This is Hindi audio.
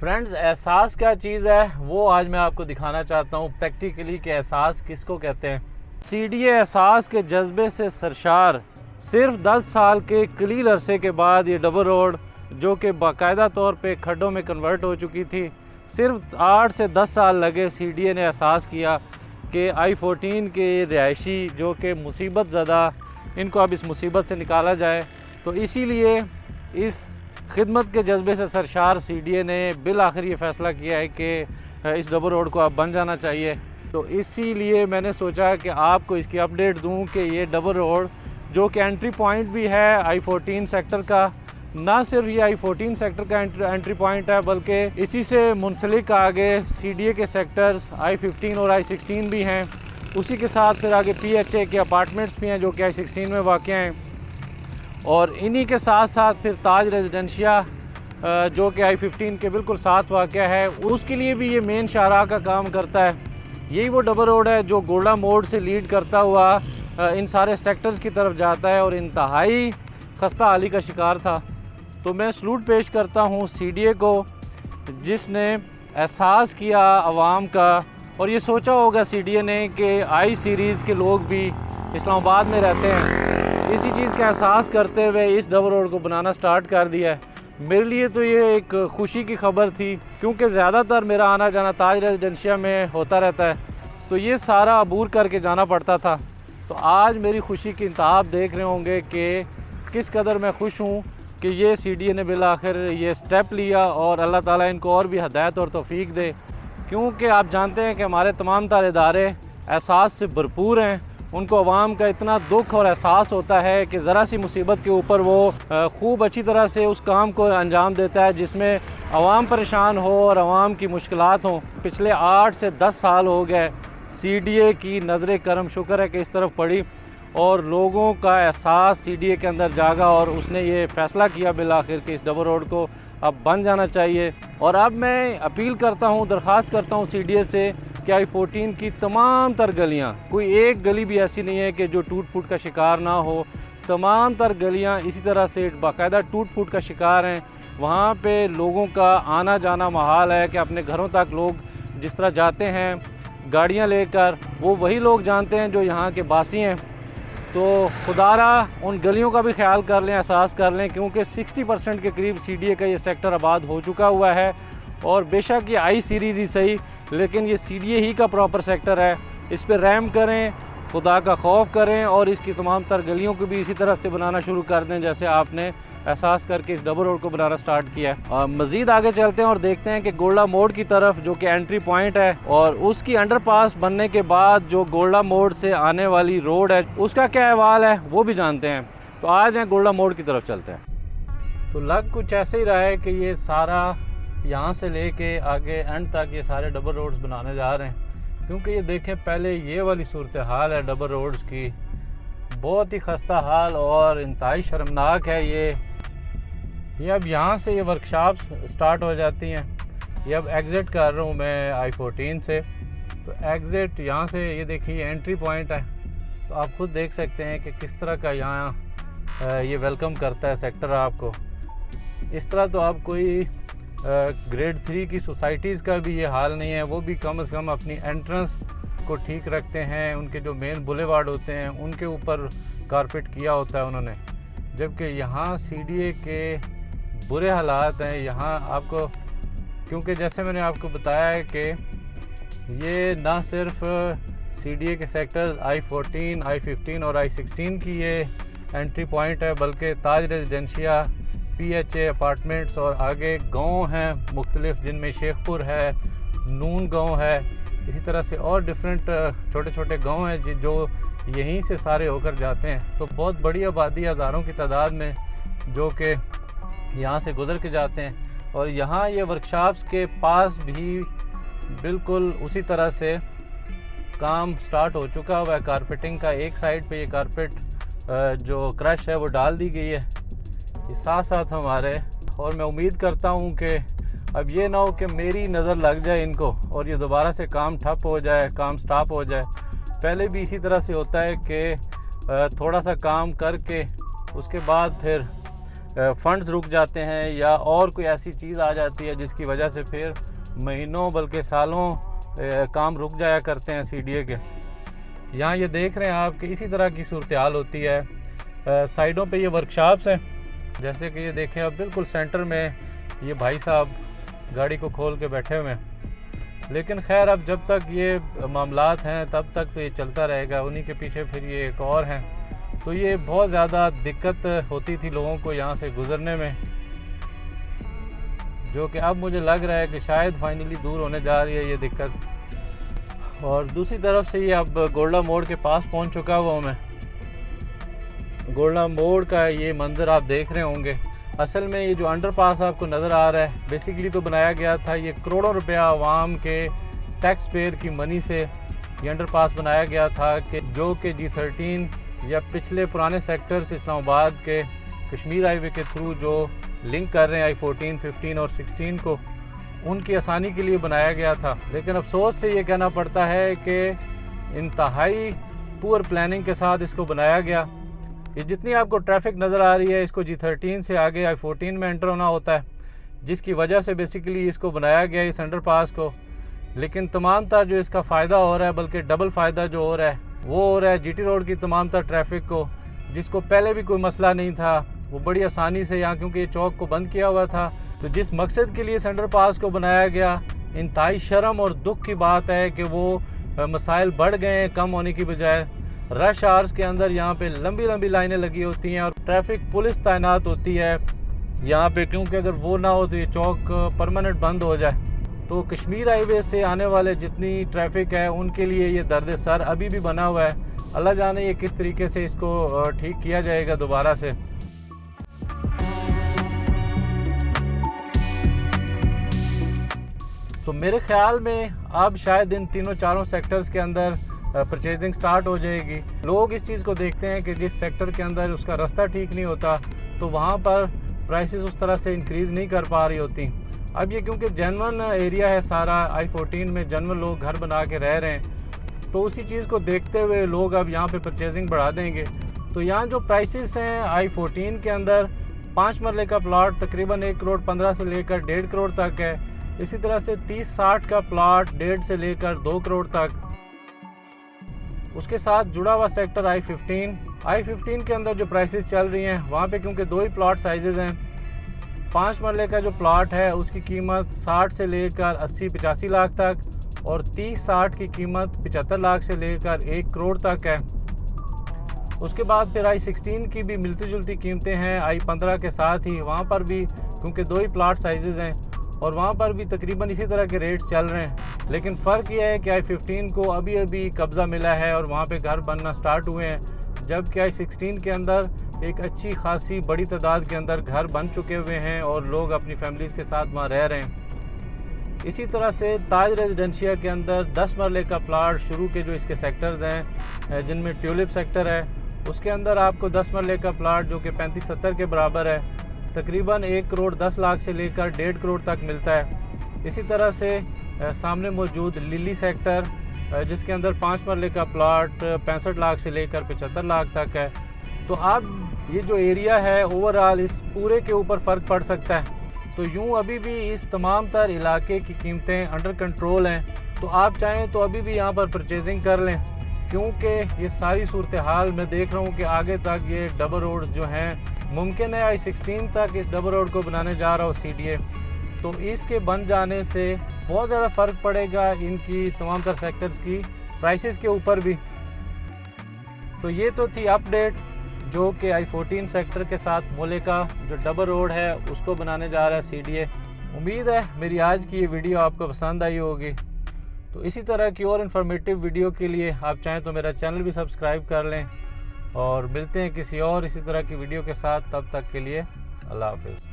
फ्रेंड्स, एहसास क्या चीज़ है वो आज मैं आपको दिखाना चाहता हूँ प्रैक्टिकली कि एहसास किसको कहते हैं। सीडीए एहसास के जज्बे से सरशार सिर्फ 10 साल के कलील अरसे के बाद ये डबल रोड जो कि बाकायदा तौर पे खड्डों में कन्वर्ट हो चुकी थी, सिर्फ 8 से 10 साल लगे सीडीए ने एहसास किया कि I-14 के रिहायशी जो कि मुसीबत ज़दा, इनको अब इस मुसीबत से निकाला जाए। तो इसीलिए इस खिदमत के जज्बे से सरशार सीडीए ने बिल आखिर ये फ़ैसला किया है कि इस डबल रोड को अब बन जाना चाहिए। तो इसीलिए मैंने सोचा कि आपको इसकी अपडेट दूं कि ये डबल रोड जो कि एंट्री पॉइंट भी है I-14 सेक्टर का, ना सिर्फ ये I-14 सेक्टर का एंट्री पॉइंट है बल्कि इसी से मुंसलिक आगे सीडीए के सेक्टर्स I-15 और I-16 भी हैं। उसी के साथ फिर आगे PHA के अपार्टमेंट्स भी हैं जो कि I-16 में वाक़ हैं, और इन्हीं के साथ साथ फिर ताज रेजिडेंशिया जो कि I-15 के बिल्कुल साथ वाक़ है, उसके लिए भी ये मेन शाहराह का काम करता है। यही वो डबल रोड है जो गोल्डा मोड़ से लीड करता हुआ इन सारे सेक्टर्स की तरफ जाता है और इंतहाई खस्ता हाली का शिकार था। तो मैं सलूट पेश करता हूँ सीडीए को, जिसने एहसास किया आवाम का, और ये सोचा होगा सीडीए ने कि आई सीरीज़ के लोग भी इस्लामाबाद में रहते हैं, इसी चीज़ का एहसास करते हुए इस डबल रोड को बनाना स्टार्ट कर दिया है। मेरे लिए तो ये एक खुशी की खबर थी क्योंकि ज़्यादातर मेरा आना जाना ताज रेजिडेंशिया में होता रहता है, तो ये सारा अबूर करके जाना पड़ता था। तो आज मेरी खुशी की इंतहा आप देख रहे होंगे कि किस कदर मैं खुश हूँ कि ये सीडीए ने बिल आखिर ये स्टेप लिया, और अल्लाह ताला इनको और भी हदायत और तौफीक दे, क्योंकि आप जानते हैं कि हमारे तमाम तारे इदारे एहसास से भरपूर हैं। उनको आवाम का इतना दुख और एहसास होता है कि ज़रा सी मुसीबत के ऊपर वो खूब अच्छी तरह से उस काम को अंजाम देता है जिसमें आवाम परेशान हो और आवाम की मुश्किलात हों। पिछले 8 से 10 साल हो गए सीडीए की नज़र करम शुक्र है कि इस तरफ पड़ी और लोगों का एहसास सीडीए के अंदर जागा और उसने ये फ़ैसला किया बिल आखिर कि इस डबल रोड को अब बन जाना चाहिए। और अब मैं अपील करता हूँ, दरख्वास्त करता हूँ सीडीए से कि I-14 की तमाम तर गलियाँ, कोई एक गली भी ऐसी नहीं है कि जो टूट फूट का शिकार ना हो। तमाम तर गलियाँ इसी तरह से बाकायदा टूट फूट का शिकार हैं। वहाँ पे लोगों का आना जाना महाल है कि अपने घरों तक लोग जिस तरह जाते हैं गाड़ियाँ लेकर, वो वही लोग जानते हैं जो यहाँ के बासी हैं। तो खुदारा उन गलियों का भी ख्याल कर लें, एहसास कर लें, क्योंकि 60% के करीब सीडीए का ये सेक्टर आबाद हो चुका हुआ है। और बेशक ये आई सीरीज़ ही सही, लेकिन ये सीडीए ही का प्रॉपर सेक्टर है। इस पर रहम करें, खुदा का खौफ करें और इसकी तमाम तर गलियों को भी इसी तरह से बनाना शुरू कर दें जैसे आपने एहसास करके इस डबल रोड को बनाना स्टार्ट किया है। मज़ीद आगे चलते हैं और देखते हैं कि गोल्डा मोड़ की तरफ जो कि एंट्री पॉइंट है और उसकी अंडरपास बनने के बाद जो गोल्डा मोड़ से आने वाली रोड है उसका क्या अहवाल है वो भी जानते हैं। तो आज हैं गोल्डा मोड़ की तरफ चलते हैं। तो लग कुछ ऐसे ही रहा है कि ये सारा यहाँ से लेके आगे एंड तक ये सारे डबल रोड्स बनाने जा रहे हैं, क्योंकि ये देखें पहले ये वाली सूरत हाल है डबल रोड्स की, बहुत ही खस्ता हाल और इंतहाई शर्मनाक है। ये अब यहाँ से ये वर्कशॉप्स स्टार्ट हो जाती हैं। ये अब एग्ज़िट कर रहा हूँ मैं I-14 से, तो एग्ज़िट यहाँ से ये देखिए एंट्री पॉइंट है। तो आप खुद देख सकते हैं कि किस तरह का यहाँ ये वेलकम करता है सेक्टर आपको। इस तरह तो आप कोई ग्रेड 3 की सोसाइटीज़ का भी ये हाल नहीं है, वो भी कम से कम अपनी एंट्रेंस को ठीक रखते हैं। उनके जो मेन बुलेवार्ड होते हैं उनके ऊपर कारपेट किया होता है उन्होंने, जबकि यहाँ सीडीए के बुरे हालात हैं। यहाँ आपको, क्योंकि जैसे मैंने आपको बताया है कि ये ना सिर्फ सीडीए के सेक्टर्स I-14, I-15 और I-16 की ये एंट्री पॉइंट है, बल्कि ताज रेजिडेंशिया, PHA अपार्टमेंट्स और आगे गांव हैं मुख्तलिफ, जिनमें शेखपुर है, नून गांव है, इसी तरह से और डिफरेंट छोटे छोटे गांव हैं जो यहीं से सारे होकर जाते हैं। तो बहुत बड़ी आबादी, हज़ारों की तादाद में जो कि यहाँ से गुज़र के जाते हैं। और यहाँ ये वर्कशॉप्स के पास भी बिल्कुल उसी तरह से काम स्टार्ट हो चुका हुआ है कारपेटिंग का। एक साइड पे ये कारपेट जो क्रश है वो डाल दी गई है, ये साथ साथ हमारे, और मैं उम्मीद करता हूँ कि अब ये ना हो कि मेरी नज़र लग जाए इनको और ये दोबारा से काम ठप हो जाए, काम स्टॉप हो जाए। पहले भी इसी तरह से होता है कि थोड़ा सा काम करके उसके बाद फिर फंड्स रुक जाते हैं या और कोई ऐसी चीज़ आ जाती है जिसकी वजह से फिर महीनों बल्कि सालों काम रुक जाया करते हैं CDA के। यहाँ ये देख रहे हैं आप कि इसी तरह की सूरत हाल होती है। साइडों पे ये वर्कशॉप्स हैं, जैसे कि ये देखें अब बिल्कुल सेंटर में ये भाई साहब गाड़ी को खोल के बैठे हुए हैं। लेकिन खैर अब जब तक ये मामलात हैं तब तक तो ये चलता रहेगा। उन्हीं के पीछे फिर ये एक और हैं, तो ये बहुत ज़्यादा दिक्कत होती थी लोगों को यहाँ से गुज़रने में, जो कि अब मुझे लग रहा है कि शायद फाइनली दूर होने जा रही है ये दिक्कत। और दूसरी तरफ से ये अब गोल्डा मोड़ के पास पहुँच चुका हुआ हूँ मैं। गोल्डा मोड़ का ये मंज़र आप देख रहे होंगे। असल में ये जो अंडरपास आपको नज़र आ रहा है बेसिकली तो बनाया गया था, ये करोड़ों रुपया आवाम के टैक्स पेयर की मनी से ये अंडरपास बनाया गया था कि जो कि G13 या पिछले पुराने सेक्टर्स इस्लामाबाद के कश्मीर हाईवे के थ्रू जो लिंक कर रहे हैं I-14, 15 और 16 को, उनकी आसानी के लिए बनाया गया था। लेकिन अफसोस से ये कहना पड़ता है कि इंतहाई पुअर प्लानिंग के साथ इसको बनाया गया। ये जितनी आपको ट्रैफिक नज़र आ रही है इसको G13 से आगे I-14 में एंटर होना होता है, जिसकी वजह से बेसिकली इसको बनाया गया इस अंडरपास को। लेकिन तमाम तर जो इसका फ़ायदा हो रहा है, बल्कि डबल फ़ायदा जो हो रहा है वो हो रहा है GT रोड की तमाम तर ट्रैफिक को, जिसको पहले भी कोई मसला नहीं था, वो बड़ी आसानी से यहाँ, क्योंकि ये चौक को बंद किया हुआ था, तो जिस मकसद के लिए इस अंडरपास को बनाया गया, इंतहाई शर्म और दुख की बात है कि वो मसाइल बढ़ गए हैं कम होने की बजाय। रश आवर्स के अंदर यहाँ पे लंबी लंबी लाइनें लगी होती हैं और ट्रैफिक पुलिस तैनात होती है यहाँ पे, क्योंकि अगर वो ना हो तो ये चौक परमानेंट बंद हो जाए। तो कश्मीर हाईवे से आने वाले जितनी ट्रैफिक है उनके लिए ये दर्द सर अभी भी बना हुआ है। अल्लाह जाने ये किस तरीके से इसको ठीक किया जाएगा दोबारा से। तो मेरे ख्याल में अब शायद इन तीनों चारों सेक्टर्स के अंदर परचेजिंग स्टार्ट हो जाएगी। लोग इस चीज़ को देखते हैं कि जिस सेक्टर के अंदर उसका रास्ता ठीक नहीं होता तो वहाँ पर प्राइसेस उस तरह से इंक्रीज़ नहीं कर पा रही होती। अब ये क्योंकि जेन्युइन एरिया है सारा, I-14 में जेन्युइन लोग घर बना के रह रहे हैं, तो उसी चीज़ को देखते हुए लोग अब यहाँ पे परचेजिंग बढ़ा देंगे। तो यहाँ जो प्राइसेस हैं I-14 के अंदर 5 मरले का प्लाट तकरीबन 1 करोड़ 15 से लेकर 1.5 करोड़ तक है। इसी तरह से 30-60 का प्लाट 1.5 से लेकर 2 करोड़ तक। उसके साथ जुड़ा हुआ सेक्टर I-15 के अंदर जो प्राइसेस चल रही हैं वहाँ पे, क्योंकि 2 ही प्लाट साइजेज़ हैं। 5 मरले का जो प्लाट है उसकी कीमत 60 से लेकर 80-85 लाख तक और 30-60 की कीमत 75 लाख से लेकर 1 करोड़ तक है। उसके बाद फिर I-16 की भी मिलती जुलती कीमतें हैं I-15 के साथ ही, वहाँ पर भी क्योंकि 2 ही प्लाट साइजेज़ हैं और वहाँ पर भी तकरीबन इसी तरह के रेट्स चल रहे हैं। लेकिन फ़र्क यह है कि I-15 को अभी अभी कब्ज़ा मिला है और वहाँ पे घर बनना स्टार्ट हुए हैं, जबकि I-16 के अंदर एक अच्छी खासी बड़ी तादाद के अंदर घर बन चुके हुए हैं और लोग अपनी फैमिलीज़ के साथ वहाँ रह रहे हैं। इसी तरह से ताज रेजिडेंशिया के अंदर 10 मरले का प्लाट शुरू के जो इसके सेक्टर्स हैं, जिनमें ट्यूलिप सेक्टर है, उसके अंदर आपको 10 मरले का प्लाट जो कि 35-70 के बराबर है तकरीबन 1 करोड़ 10 लाख से लेकर 1.5 करोड़ तक मिलता है। इसी तरह से सामने मौजूद लिली सेक्टर जिसके अंदर 5 मरले का प्लाट 65 लाख से लेकर 75 लाख तक है। तो अब ये जो एरिया है ओवरऑल इस पूरे के ऊपर फ़र्क पड़ सकता है। तो यूँ अभी भी इस तमाम तर इलाके की कीमतें अंडर कंट्रोल हैं, तो आप चाहें तो अभी भी यहाँ पर परचेजिंग कर लें, क्योंकि ये सारी सूरत हाल मैं देख रहा हूँ कि आगे तक ये डबल रोड जो हैं, मुमकिन है I-16 तक इस डबल रोड को बनाने जा रहा हो CDA, तो इसके बन जाने से बहुत ज़्यादा फ़र्क पड़ेगा इनकी तमाम तर सेक्टर्स की प्राइसेस के ऊपर भी। तो ये तो थी अपडेट जो कि I-14 सेक्टर के साथ मोले का जो डबल रोड है उसको बनाने जा रहा है CDA। उम्मीद है मेरी आज की ये वीडियो आपको पसंद आई होगी। तो इसी तरह की और इन्फॉर्मेटिव वीडियो के लिए आप चाहें तो मेरा चैनल भी सब्सक्राइब कर लें और मिलते हैं किसी और इसी तरह की वीडियो के साथ। तब तक के लिए अल्लाह हाफ़िज़।